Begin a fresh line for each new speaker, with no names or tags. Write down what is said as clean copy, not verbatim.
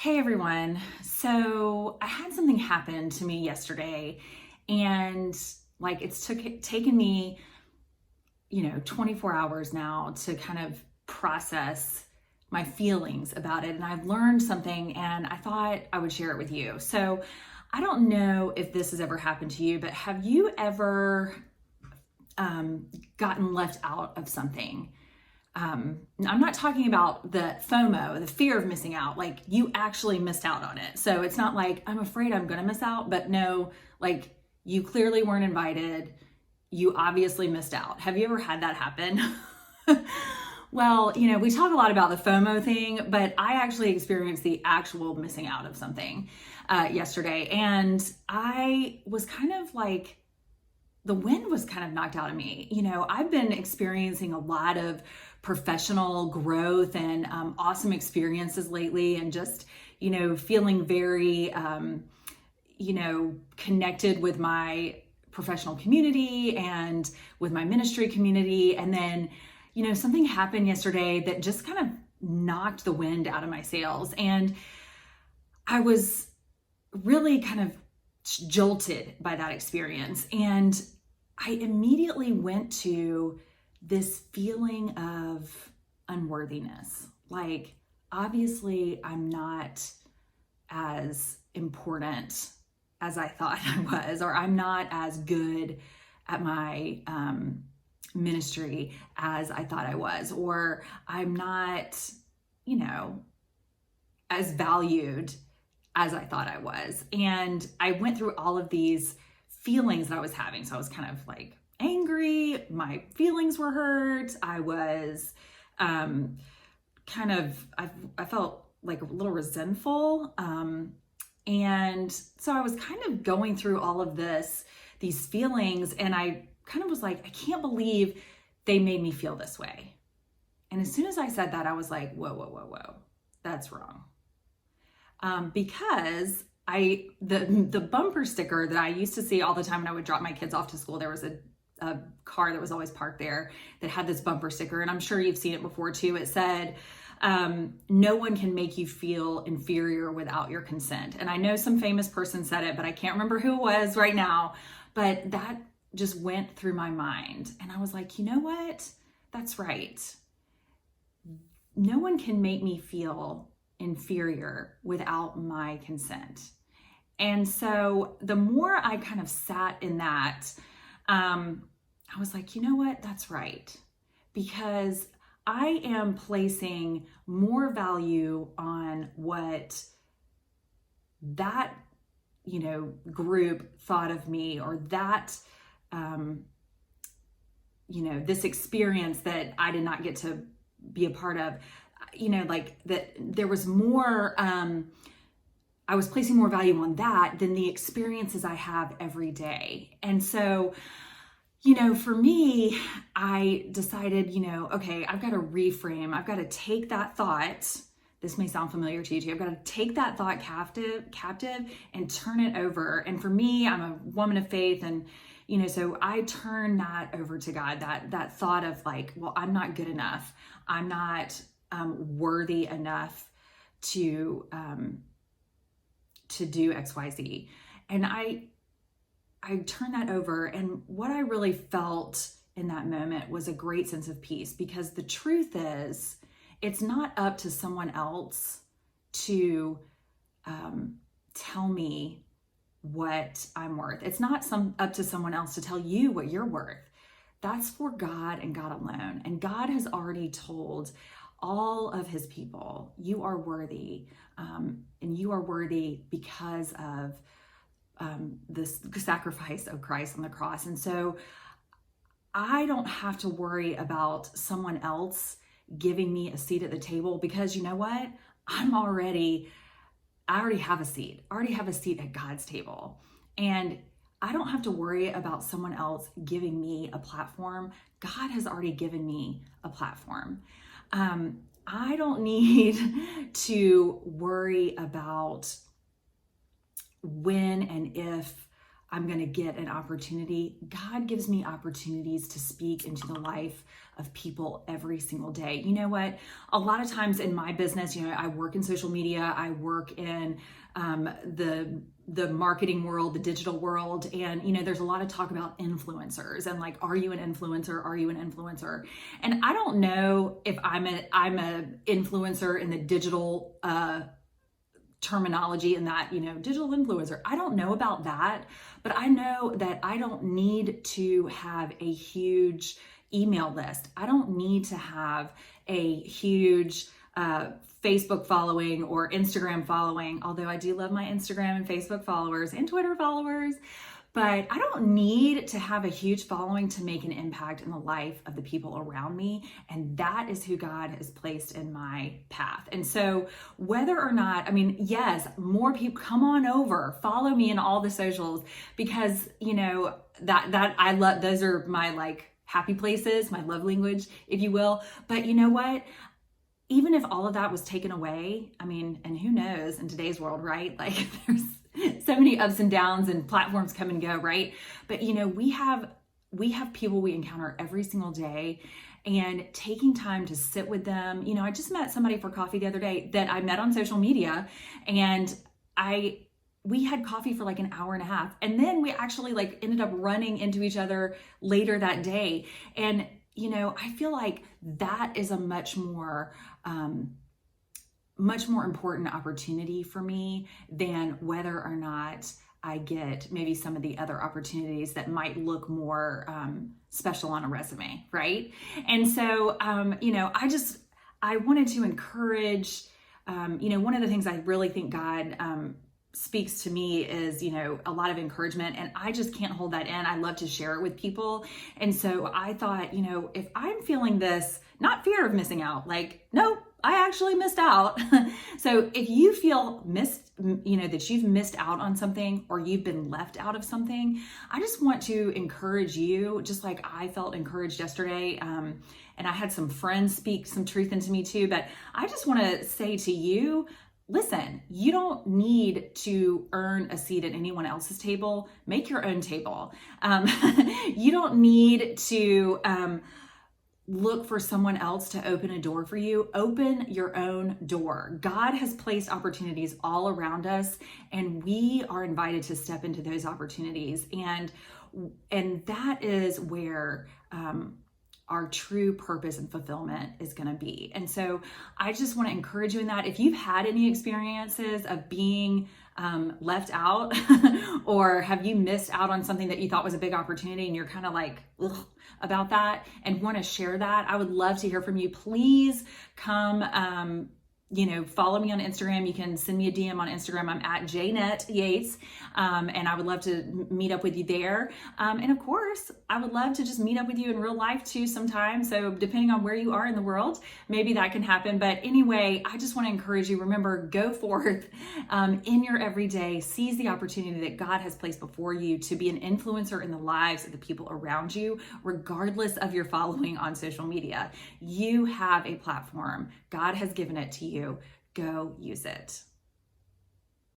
Hey everyone. So I had something happen to me yesterday and taken me, 24 hours now to kind of process my feelings about it. And I've learned something and I thought I would share it with you. So I don't know if this has ever happened to you, but have you ever gotten left out of something? I'm not talking about the FOMO, the fear of missing out. Like you actually missed out on it. So it's not like I'm afraid I'm going to miss out, but no, like you clearly weren't invited. You obviously missed out. Have you ever had that happen? Well, we talk a lot about the FOMO thing, but I actually experienced the actual missing out of something yesterday. And I was kind of like, the wind was kind of knocked out of me. I've been experiencing a lot of professional growth and awesome experiences lately, and just, feeling very, connected with my professional community and with my ministry community. And then, something happened yesterday that just kind of knocked the wind out of my sails. And I was really kind of jolted by that experience. And I immediately went to this feeling of unworthiness. Like, obviously, I'm not as important as I thought I was, or I'm not as good at my ministry as I thought I was, or I'm not, as valued as I thought I was. And I went through all of these feelings that I was having. So I was kind of like angry. My feelings were hurt. I was I felt like a little resentful. And so I was kind of going through all of these feelings, and I kind of was like, I can't believe they made me feel this way. And as soon as I said that, I was like, whoa, that's wrong. Because the bumper sticker that I used to see all the time when I would drop my kids off to school, there was a car that was always parked there that had this bumper sticker, and I'm sure you've seen it before too. It said, no one can make you feel inferior without your consent. And I know some famous person said it, but I can't remember who it was right now. But that just went through my mind. And I was like, you know what? That's right. No one can make me feel inferior without my consent. And so the more I kind of sat in that, I was like, you know what? That's right. Because I am placing more value on what that, group thought of me, or that, this experience that I did not get to be a part of, like that there was more, I was placing more value on that than the experiences I have every day. And so, for me, I decided, okay, I've got to reframe. I've got to take that thought. This may sound familiar to you too. I've got to take that thought captive and turn it over. And for me, I'm a woman of faith. And, so I turn that over to God, that thought of like, well, I'm not good enough. I'm not worthy enough to do X, Y, Z. And I turned that over, and what I really felt in that moment was a great sense of peace, because the truth is, it's not up to someone else to tell me what I'm worth. It's not up to someone else to tell you what you're worth. That's for God and God alone. And God has already told all of his people, you are worthy, and you are worthy because of this sacrifice of Christ on the cross. And so I don't have to worry about someone else giving me a seat at the table, because you know what? I already have a seat. I already have a seat at God's table. And I don't have to worry about someone else giving me a platform. God has already given me a platform. I don't need to worry about when and if I'm going to get an opportunity. God gives me opportunities to speak into the life of people every single day. You know what? A lot of times in my business, I work in social media, I work in the marketing world, the digital world, and there's a lot of talk about influencers and like, are you an influencer? Are you an influencer? And I don't know if I'm a influencer in the digital terminology in that, digital influencer. I don't know about that, but I know that I don't need to have a huge email list. I don't need to have a huge Facebook following or Instagram following, although I do love my Instagram and Facebook followers and Twitter followers. But I don't need to have a huge following to make an impact in the life of the people around me. And that is who God has placed in my path. And so whether or not, yes, more people, come on over, follow me in all the socials, because, that I love, those are my like happy places, my love language, if you will. But you know what? Even if all of that was taken away, and who knows in today's world, right? Like there's so many ups and downs and platforms come and go, right? But we have people we encounter every single day, and taking time to sit with them. I just met somebody for coffee the other day that I met on social media, and we had coffee for like an hour and a half. And then we actually like ended up running into each other later that day. And I feel like that is a much more important opportunity for me than whether or not I get maybe some of the other opportunities that might look more special on a resume, right? And so, I wanted to encourage, one of the things I really think God speaks to me is, a lot of encouragement, and I just can't hold that in. I love to share it with people. And so I thought, if I'm feeling this, not fear of missing out, like, no, I actually missed out. So if you feel that you've missed out on something or you've been left out of something, I just want to encourage you, just like I felt encouraged yesterday. And I had some friends speak some truth into me too, but I just want to say to you, listen, you don't need to earn a seat at anyone else's table. Make your own table. You don't need to look for someone else to open a door for you. Open your own door. God has placed opportunities all around us, and we are invited to step into those opportunities. And that is where our true purpose and fulfillment is going to be. And so I just want to encourage you in that. If you've had any experiences of being left out or have you missed out on something that you thought was a big opportunity and you're kind of like, ugh, about that and want to share that, I would love to hear from you. Please come, follow me on Instagram. You can send me a DM on Instagram. I'm at JNetYates. And I would love to meet up with you there. And of course, I would love to just meet up with you in real life too sometime. So depending on where you are in the world, maybe that can happen. But anyway, I just want to encourage you, remember, go forth in your everyday, seize the opportunity that God has placed before you to be an influencer in the lives of the people around you, regardless of your following on social media. You have a platform. God has given it to you. Go use it.